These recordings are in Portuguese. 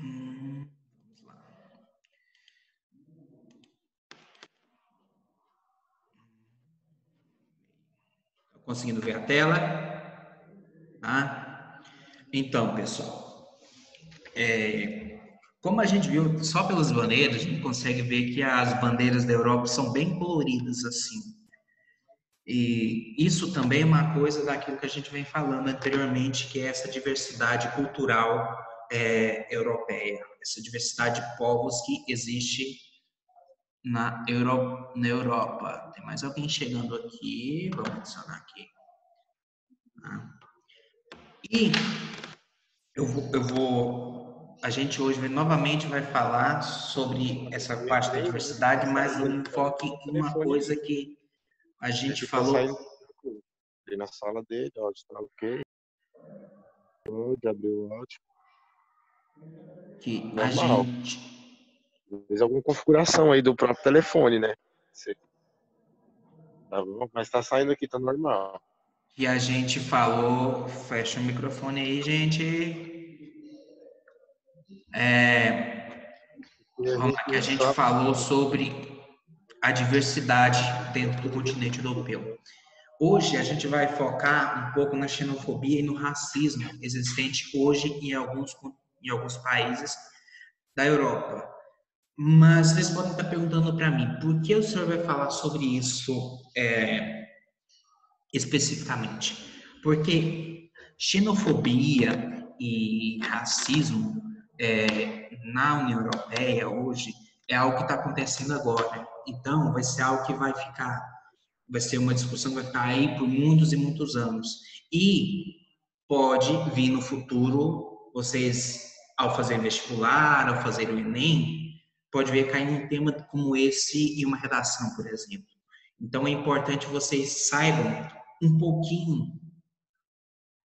Vamos lá. Tá conseguindo ver a tela? Tá? Então, pessoal, como a gente viu só pelas bandeiras, a gente consegue ver que as bandeiras da Europa são bem coloridas assim. E isso também é uma coisa daquilo que a gente vem falando anteriormente, que é essa diversidade cultural europeia, essa diversidade de povos que existe na Europa. Tem mais alguém chegando aqui, vamos adicionar aqui. E a gente hoje novamente vai falar sobre essa parte da diversidade, mas um enfoque em uma coisa que a gente falou. Ele na sala dele, ó, está ok. Pode abrir o áudio. Que normal. A gente fez alguma configuração aí do próprio telefone, né? Tá bom? Mas tá saindo aqui, tá normal. Que a gente falou, fecha o microfone aí, gente. A gente falou sobre a diversidade dentro do continente europeu. Hoje a gente vai focar um pouco na xenofobia e no racismo existente hoje em alguns países da Europa. Mas vocês podem estar perguntando para mim, por que o senhor vai falar sobre isso especificamente? Porque xenofobia e racismo na União Europeia hoje é algo que está acontecendo agora. Então, vai ser algo que vai ser uma discussão que vai ficar aí por muitos e muitos anos. E pode vir no futuro, vocês, ao fazer vestibular, ao fazer o Enem, pode vir cair num tema como esse em uma redação, por exemplo. Então, é importante vocês saibam um pouquinho,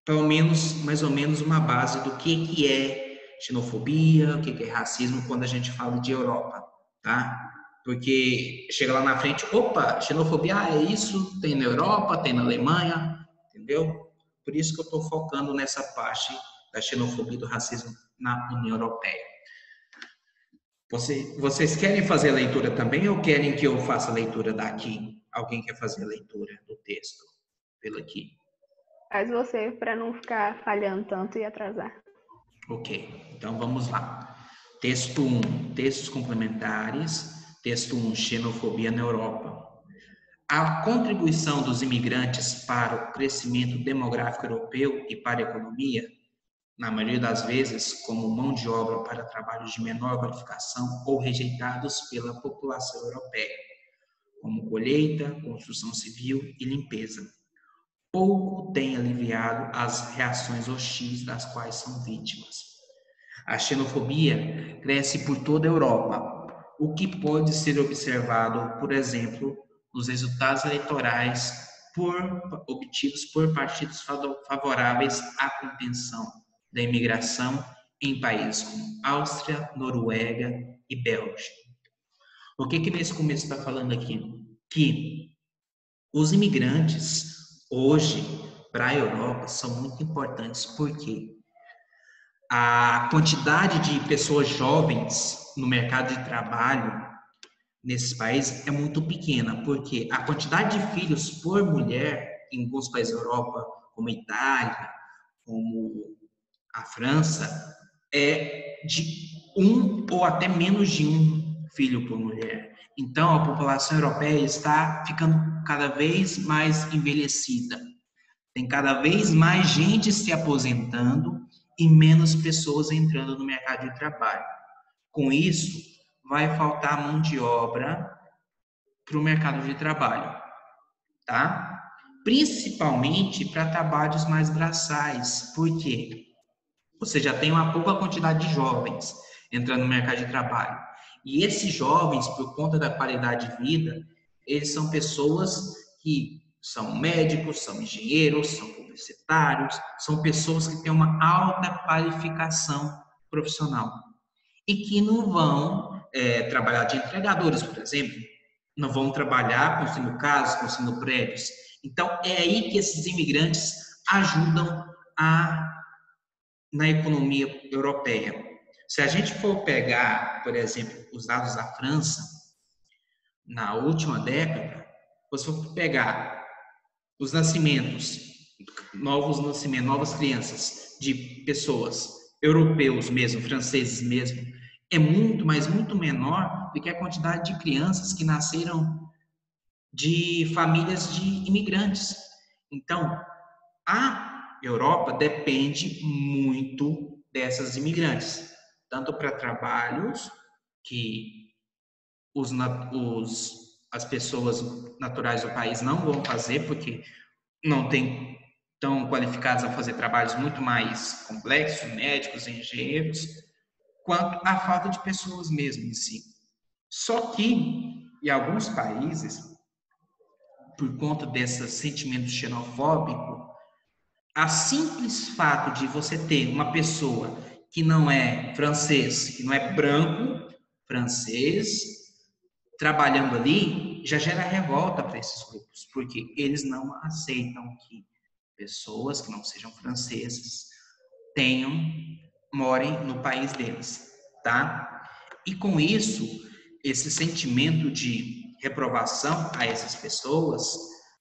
pelo menos, mais ou menos, uma base do que é xenofobia, o que é racismo, quando a gente fala de Europa, tá? Porque chega lá na frente, opa, xenofobia, é isso, tem na Europa, tem na Alemanha, entendeu? Por isso que eu estou focando nessa parte da xenofobia e do racismo na União Europeia. Vocês querem fazer a leitura também ou querem que eu faça a leitura daqui? Alguém quer fazer a leitura do texto pelo aqui? Faz você para não ficar falhando tanto e atrasar. Ok, então vamos lá. Texto 1, textos complementares. Texto 1, xenofobia na Europa. A contribuição dos imigrantes para o crescimento demográfico europeu e para a economia, na maioria das vezes, como mão de obra para trabalhos de menor qualificação ou rejeitados pela população europeia, como colheita, construção civil e limpeza. Pouco tem aliviado as reações hostis das quais são vítimas. A xenofobia cresce por toda a Europa, o que pode ser observado, por exemplo, nos resultados eleitorais obtidos por partidos favoráveis à contenção da imigração em países como Áustria, Noruega e Bélgica. O que nesse começo está falando aqui? Que os imigrantes, hoje, para a Europa, são muito importantes, porque a quantidade de pessoas jovens no mercado de trabalho nesses países é muito pequena, porque a quantidade de filhos por mulher em alguns países da Europa, como a Itália, como a França, é de 1 ou até menos de 1 filho por mulher. Então, a população europeia está ficando cada vez mais envelhecida. Tem cada vez mais gente se aposentando e menos pessoas entrando no mercado de trabalho. Com isso, vai faltar mão de obra para o mercado de trabalho, tá? Principalmente para trabalhos mais braçais. Por quê? Você já tem uma pouca quantidade de jovens entrando no mercado de trabalho. E esses jovens, por conta da qualidade de vida, eles são pessoas que são médicos, são engenheiros, são publicitários, são pessoas que têm uma alta qualificação profissional e que não vão trabalhar de entregadores, por exemplo, não vão trabalhar construindo casas, construindo prédios. Então, é aí que esses imigrantes ajudam na economia europeia. Se a gente for pegar, por exemplo, os dados da França, na última década, você for pegar os nascimentos, novas crianças de pessoas europeus mesmo, franceses mesmo, é muito, mas muito menor do que a quantidade de crianças que nasceram de famílias de imigrantes. Então, a Europa depende muito dessas imigrantes, tanto para trabalhos que as pessoas naturais do país não vão fazer, porque não estão qualificados a fazer trabalhos muito mais complexos, médicos, engenheiros, quanto a falta de pessoas mesmo em si. Só que, em alguns países, por conta desse sentimento xenofóbico, a simples fato de você ter uma pessoa que não é francês, que não é branco, francês, trabalhando ali, já gera revolta para esses grupos, porque eles não aceitam que pessoas que não sejam franceses morem no país deles, tá? E com isso, esse sentimento de reprovação a essas pessoas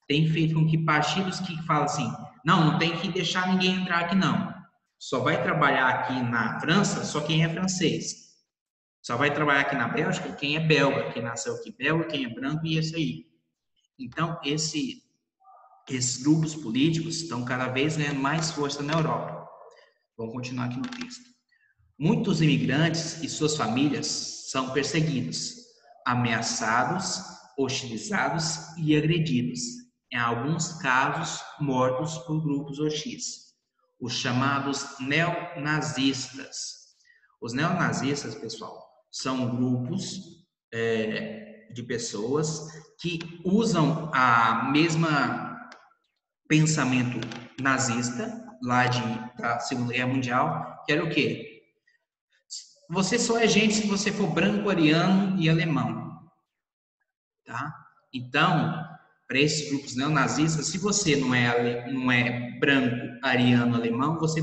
tem feito com que partidos que falam assim, não tem que deixar ninguém entrar aqui não, só vai trabalhar aqui na França só quem é francês, só vai trabalhar aqui na Bélgica quem é belga, quem nasceu aqui belga, quem é branco e isso aí. Então, esses grupos políticos estão cada vez ganhando mais força na Europa. Vamos continuar aqui no texto. Muitos imigrantes e suas famílias são perseguidos, ameaçados, hostilizados e agredidos. Em alguns casos, mortos por grupos hostis. Os chamados neonazistas. Os neonazistas, pessoal, são grupos de pessoas que usam a mesma pensamento nazista, lá da Segunda Guerra Mundial, que era o quê? Você só é gente se você for branco, ariano e alemão. Tá? Então, para esses grupos neonazistas, se você não é branco, ariano, alemão, você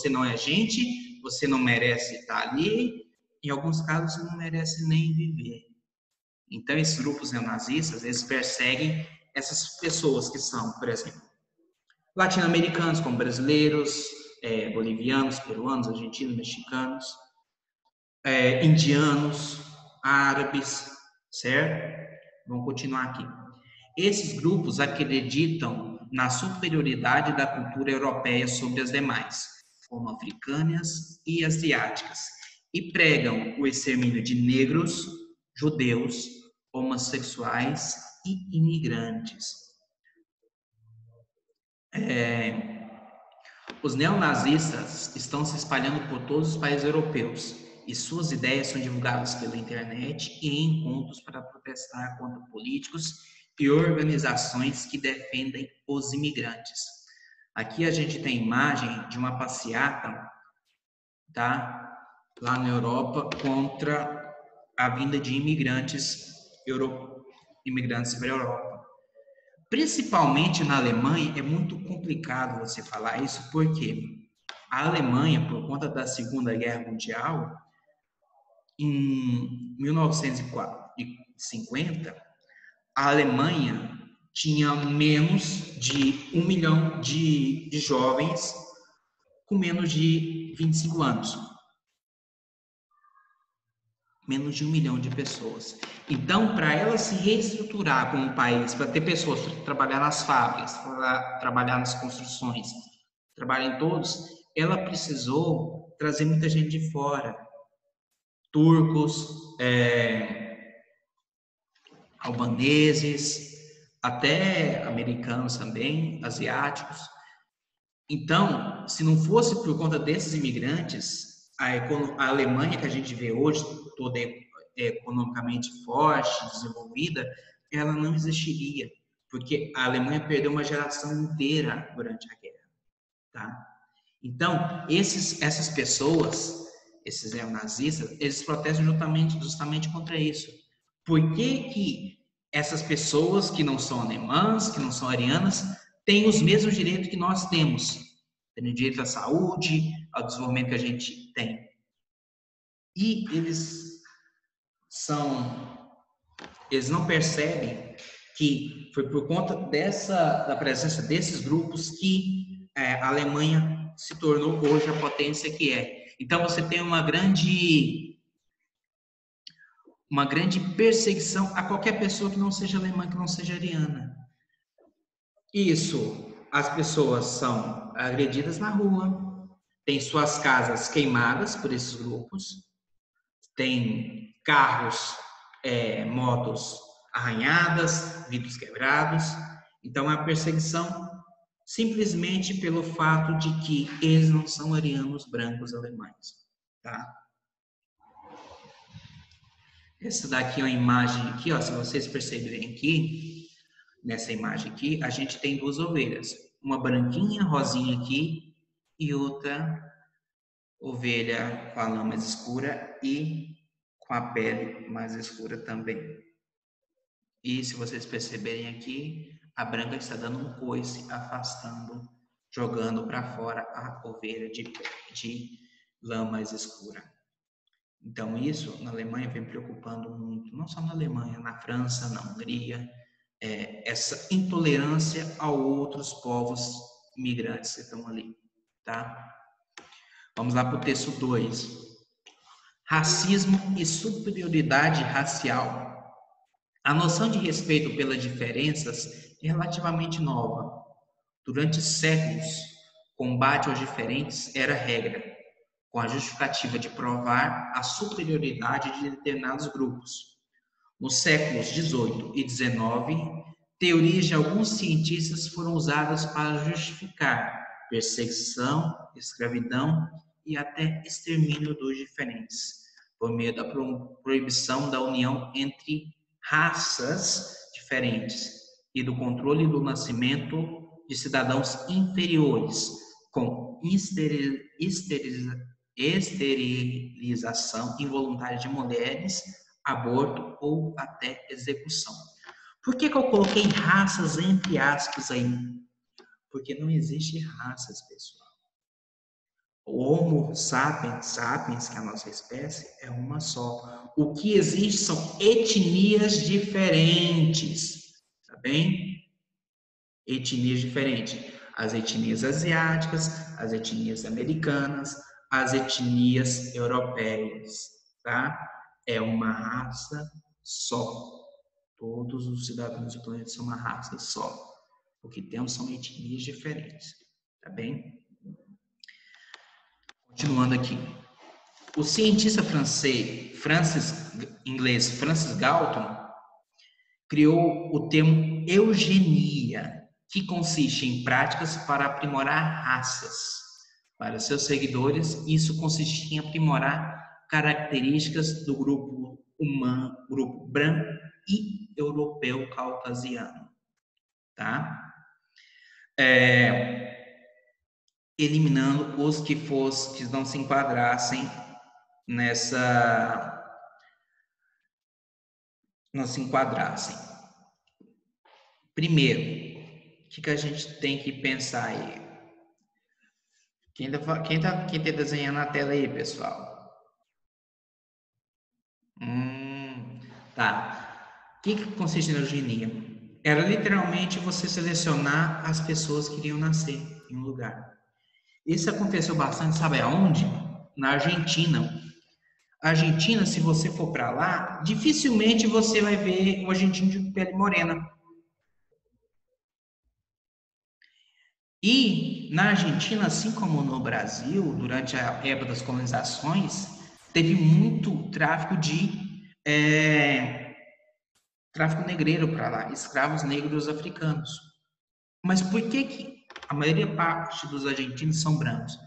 não é gente, você não merece estar ali, em alguns casos você não merece nem viver. Então, esses grupos neonazistas, eles perseguem essas pessoas que são, por exemplo, latino-americanos, como brasileiros, bolivianos, peruanos, argentinos, mexicanos, indianos, árabes, certo? Vamos continuar aqui. Esses grupos acreditam na superioridade da cultura europeia sobre as demais, como africanas e asiáticas, e pregam o extermínio de negros, judeus, homossexuais e imigrantes. Os neonazistas estão se espalhando por todos os países europeus e suas ideias são divulgadas pela internet e em encontros para protestar contra políticos e organizações que defendem os imigrantes. Aqui a gente tem imagem de uma passeata, tá? Lá na Europa contra a vinda de imigrantes para a Europa. Principalmente na Alemanha, é muito complicado você falar isso, porque a Alemanha, por conta da Segunda Guerra Mundial, em 1950, a Alemanha tinha menos de 1 milhão de jovens com menos de 25 anos. Menos de 1 milhão de pessoas. Então, para ela se reestruturar como um país, para ter pessoas para trabalhar nas fábricas, para trabalhar nas construções, trabalhar em todos, ela precisou trazer muita gente de fora. Turcos, albaneses, até americanos também, asiáticos. Então, se não fosse por conta desses imigrantes, a Alemanha que a gente vê hoje, toda economicamente forte, desenvolvida, ela não existiria, porque a Alemanha perdeu uma geração inteira durante a guerra, tá? Então, essas pessoas, esses neonazistas, eles protestam justamente contra isso. Por que essas pessoas que não são alemãs, que não são arianas, têm os mesmos direitos que nós temos? Têm direito à saúde, ao desenvolvimento que a gente tem. E eles não percebem que foi por conta da presença desses grupos que a Alemanha se tornou hoje a potência que é. Então, você tem uma grande perseguição a qualquer pessoa que não seja alemã, que não seja ariana. Isso, as pessoas são agredidas na rua, tem suas casas queimadas por esses grupos, tem carros, motos arranhadas, vidros quebrados. Então, é a perseguição simplesmente pelo fato de que eles não são arianos brancos alemães, tá? Essa daqui é uma imagem aqui, ó, se vocês perceberem aqui, nessa imagem aqui, a gente tem duas ovelhas, uma branquinha, rosinha aqui, e outra ovelha com a lã mais escura e com a pele mais escura também. E se vocês perceberem aqui, a branca está dando um coice, afastando, jogando para fora a ovelha de lã mais escura. Então, isso na Alemanha vem preocupando muito, não só na Alemanha, na França, na Hungria, essa intolerância a outros povos imigrantes que estão ali, tá? Vamos lá para o texto 2. Racismo e superioridade racial. A noção de respeito pelas diferenças é relativamente nova. Durante séculos, combate aos diferentes era regra, com a justificativa de provar a superioridade de determinados grupos. Nos séculos XVIII e XIX, teorias de alguns cientistas foram usadas para justificar perseguição, escravidão e até extermínio dos diferentes, por meio da proibição da união entre raças diferentes e do controle do nascimento de cidadãos inferiores, com esterilização involuntária de mulheres, aborto ou até execução. Por que eu coloquei raças entre aspas aí? Porque não existe raças, pessoal. O Homo sapiens, que é a nossa espécie, é uma só. O que existe são etnias diferentes, tá bem? Etnias diferentes. As etnias asiáticas, as etnias americanas, as etnias europeias, tá? É uma raça só. Todos os cidadãos do planeta são uma raça só. O que temos são etnias diferentes, tá bem? Continuando aqui. O cientista inglês Francis Galton criou o termo eugenia, que consiste em práticas para aprimorar raças. Para seus seguidores, isso consistia em aprimorar características do grupo humano, grupo branco e europeu caucasiano, tá? Eliminando os que não se enquadrassem não se enquadrassem. Primeiro, o que a gente tem que pensar aí? Quem tá desenhando na tela aí, pessoal? Tá. O que consiste na eugenia? Era literalmente você selecionar as pessoas que iriam nascer em um lugar. Isso aconteceu bastante, sabe aonde? Na Argentina. A Argentina, se você for para lá, dificilmente você vai ver um argentino de pele morena. E na Argentina, assim como no Brasil, durante a época das colonizações, teve muito tráfico tráfico negreiro para lá, escravos negros africanos. Mas por que a maioria parte dos argentinos são brancos?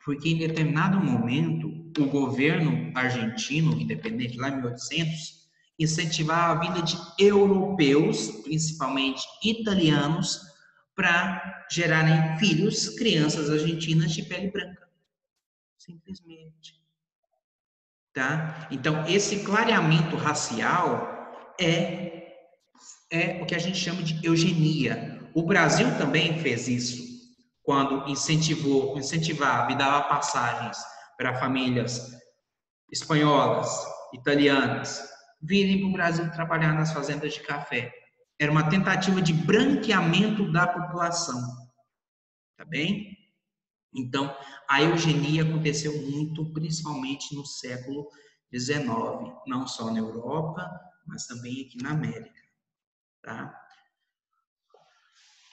Porque em determinado momento, o governo argentino, independente lá em 1800, incentivava a vinda de europeus, principalmente italianos, para gerarem filhos, crianças argentinas de pele branca. Simplesmente. Tá? Então, esse clareamento racial é o que a gente chama de eugenia. O Brasil também fez isso, quando incentivava e dava passagens para famílias espanholas, italianas, virem para o Brasil trabalhar nas fazendas de café. Era uma tentativa de branqueamento da população. Tá bem? Então, a eugenia aconteceu muito, principalmente no século XIX, não só na Europa, mas também aqui na América. Tá?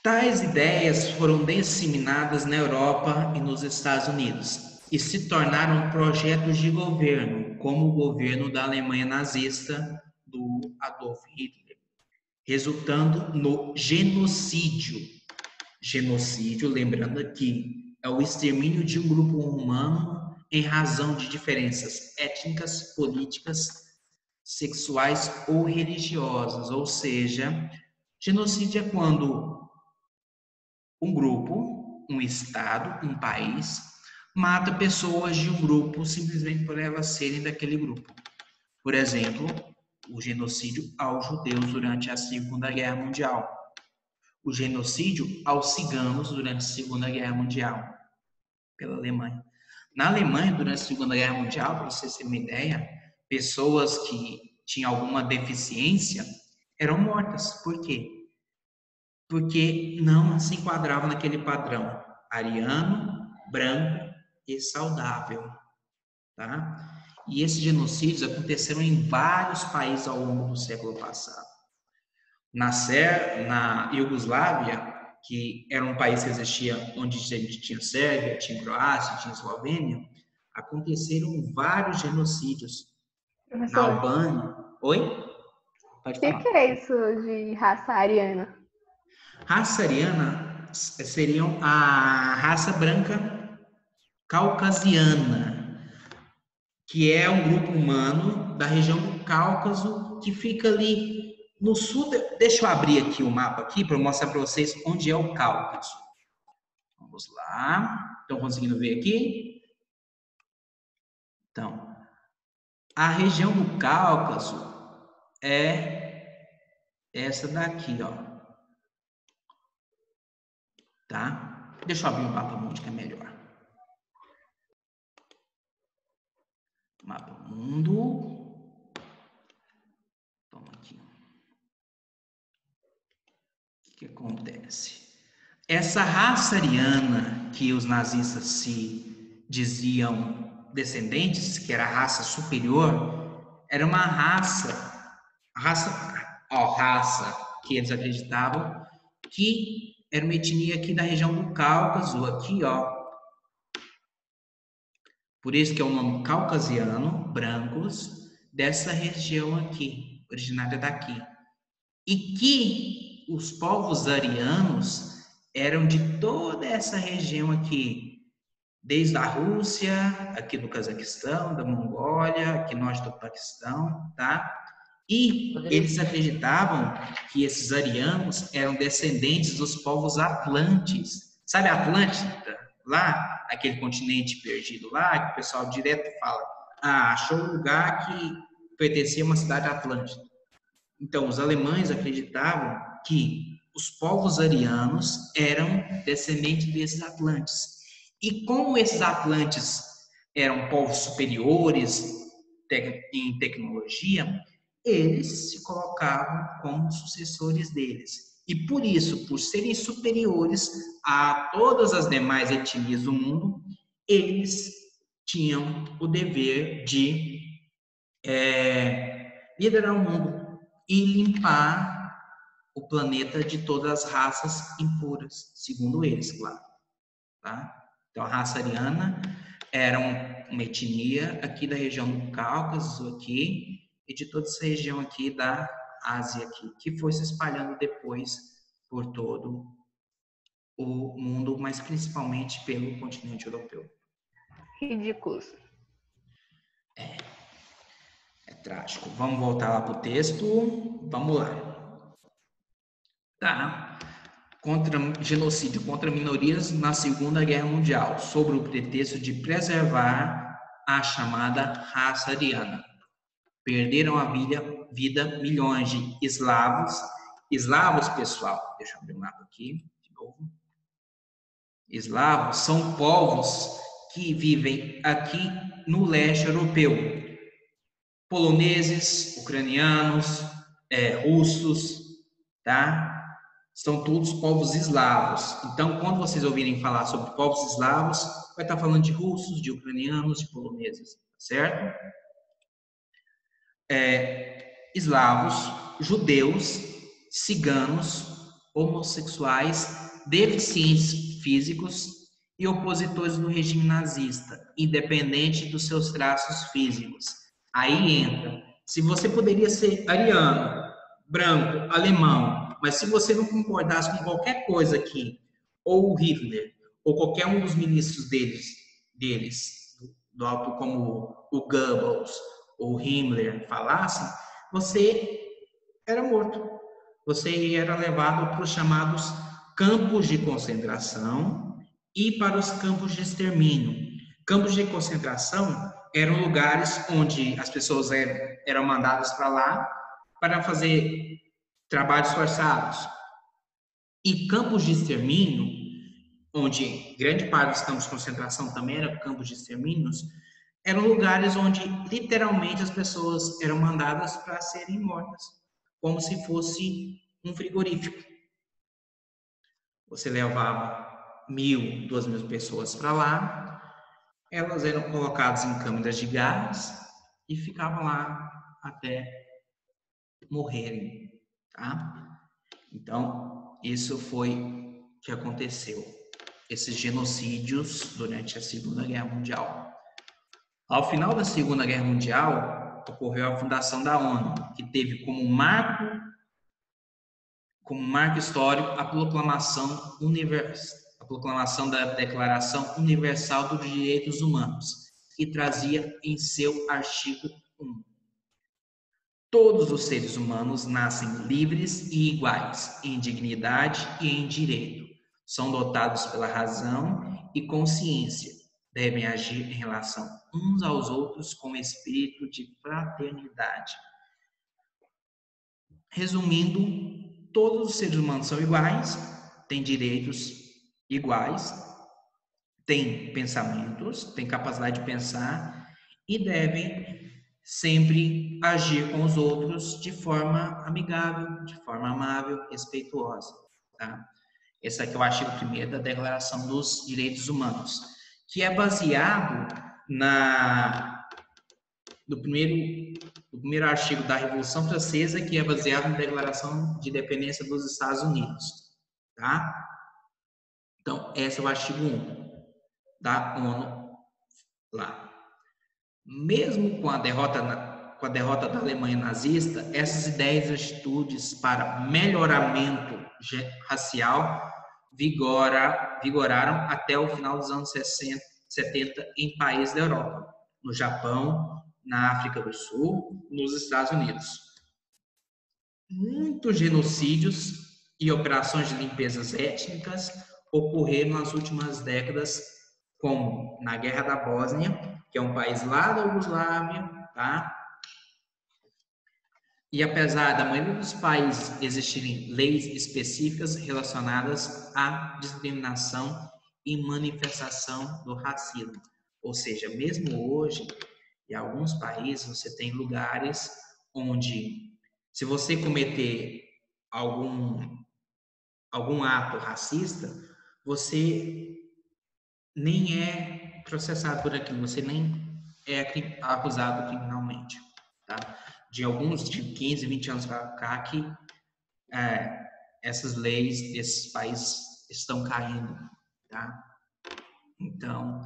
Tais ideias foram disseminadas na Europa e nos Estados Unidos e se tornaram projetos de governo, como o governo da Alemanha nazista do Adolf Hitler, resultando no genocídio. Genocídio, lembrando aqui, é o extermínio de um grupo humano em razão de diferenças étnicas, políticas, sexuais ou religiosas. Ou seja, genocídio é quando um grupo, um estado, um país, mata pessoas de um grupo simplesmente por elas serem daquele grupo. Por exemplo, o genocídio aos judeus durante a Segunda Guerra Mundial. O genocídio aos ciganos durante a Segunda Guerra Mundial, pela Alemanha. Na Alemanha, durante a Segunda Guerra Mundial, para vocês terem uma ideia, pessoas que tinham alguma deficiência eram mortas. Por quê? Porque não se enquadravam naquele padrão ariano, branco e saudável. Tá? E esses genocídios aconteceram em vários países ao longo do século passado. Na Iugoslávia, que era um país que existia onde a gente tinha Sérvia, tinha Croácia, tinha Eslovênia, aconteceram vários genocídios. Professor, Na Albânia... Oi? Pode o que falar. que é isso de raça ariana? Raça ariana seriam a raça branca caucasiana, que é um grupo humano da região do Cáucaso que fica ali no sul. Deixa eu abrir aqui o mapa aqui para mostrar para vocês onde é o Cáucaso. Vamos lá. Estão conseguindo ver aqui? Então, a região do Cáucaso é essa daqui, ó. Tá? Deixa eu abrir o mapa mundo que é melhor. Mapa mundo. Toma aqui. O que acontece? Essa raça ariana que os nazistas se diziam descendentes, que era a raça superior, era uma raça que eles acreditavam que era uma etnia aqui da região do Cáucaso, aqui, ó. Por isso que é o nome caucasiano, brancos, dessa região aqui, originária daqui. E que os povos arianos eram de toda essa região aqui, desde a Rússia, aqui do Cazaquistão, da Mongólia, aqui norte do Paquistão, tá? E eles acreditavam que esses arianos eram descendentes dos povos atlantes. Sabe a Atlântida? Lá, aquele continente perdido lá, que o pessoal direto fala, achou um lugar que pertencia a uma cidade atlântida. Então, os alemães acreditavam que os povos arianos eram descendentes desses atlantes. E como esses atlantes eram povos superiores em tecnologia, eles se colocavam como sucessores deles. E por isso, por serem superiores a todas as demais etnias do mundo, eles tinham o dever de liderar o mundo e limpar o planeta de todas as raças impuras, segundo eles, claro. Tá? Então, a raça ariana era uma etnia aqui da região do Cáucaso, aqui, e de toda essa região aqui da Ásia, aqui, que foi se espalhando depois por todo o mundo, mas principalmente pelo continente europeu. Ridículos. É trágico. Vamos voltar lá para o texto. Vamos lá. Tá. Genocídio contra minorias na Segunda Guerra Mundial, sob o pretexto de preservar a chamada raça ariana. Perderam a vida milhões de eslavos. Eslavos, pessoal, deixa eu abrir o mapa aqui de novo. Eslavos são povos que vivem aqui no leste europeu, poloneses, ucranianos, russos, tá? São todos povos eslavos. Então, quando vocês ouvirem falar sobre povos eslavos, vai estar falando de russos, de ucranianos, de poloneses, certo? Eslavos, judeus, ciganos, homossexuais, deficientes físicos e opositores do regime nazista, independente dos seus traços físicos. Aí entra. Se você poderia ser ariano, branco, alemão, mas se você não concordasse com qualquer coisa aqui, ou o Hitler, ou qualquer um dos ministros deles do alto, como o Goebbels ou Himmler falassem, você era morto. Você era levado para os chamados campos de concentração e para os campos de extermínio. Campos de concentração eram lugares onde as pessoas eram mandadas para lá para fazer trabalhos forçados. E campos de extermínio, onde grande parte dos campos de concentração também eram campos de extermínios, eram lugares onde literalmente as pessoas eram mandadas para serem mortas, como se fosse um frigorífico. Você levava 1.000, 2.000 pessoas para lá, elas eram colocadas em câmeras de gás e ficavam lá até morrerem, tá? Então, isso foi o que aconteceu. Esses genocídios durante a Segunda Guerra Mundial. Ao final da Segunda Guerra Mundial, ocorreu a fundação da ONU, que teve como marco histórico a proclamação da Declaração Universal dos Direitos Humanos, que trazia em seu artigo 1: todos os seres humanos nascem livres e iguais em dignidade e em direito, são dotados pela razão e consciência, devem agir em relação uns aos outros com espírito de fraternidade. Resumindo, todos os seres humanos são iguais, têm direitos iguais, têm pensamentos, têm capacidade de pensar e devem sempre agir com os outros de forma amigável, de forma amável, respeituosa, tá? Esse aqui é o artigo 1º da Declaração dos Direitos Humanos, que é baseado no primeiro artigo da Revolução Francesa, que é baseado na Declaração de Independência dos Estados Unidos, tá? Então, esse é o artigo 1 da ONU lá. Mesmo com a derrota da Alemanha nazista, essas ideias e atitudes para melhoramento racial vigoraram até o final dos anos 70 em países da Europa, no Japão, na África do Sul, nos Estados Unidos. Muitos genocídios e operações de limpezas étnicas ocorreram nas últimas décadas, como na Guerra da Bósnia, que é um país lá da Iugoslávia, tá? E apesar da maioria dos países existirem leis específicas relacionadas à discriminação e manifestação do racismo, ou seja, mesmo hoje, em alguns países você tem lugares onde, se você cometer algum ato racista, você nem é processado por aquilo, você nem é acusado criminalmente, tá? De 15, 20 anos para cá que essas leis desses países estão caindo, tá? Então,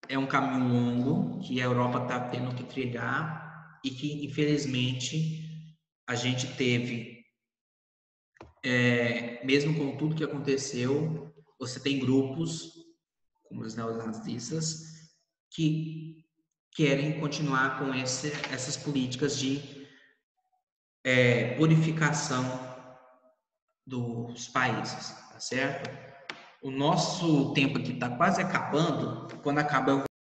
é um caminho longo que a Europa está tendo que trilhar e que, infelizmente, a gente teve, mesmo com tudo que aconteceu, você tem grupos, como os neonazistas, que querem continuar com essas políticas de purificação dos países, tá certo? O nosso tempo aqui está quase acabando. Quando acabar, eu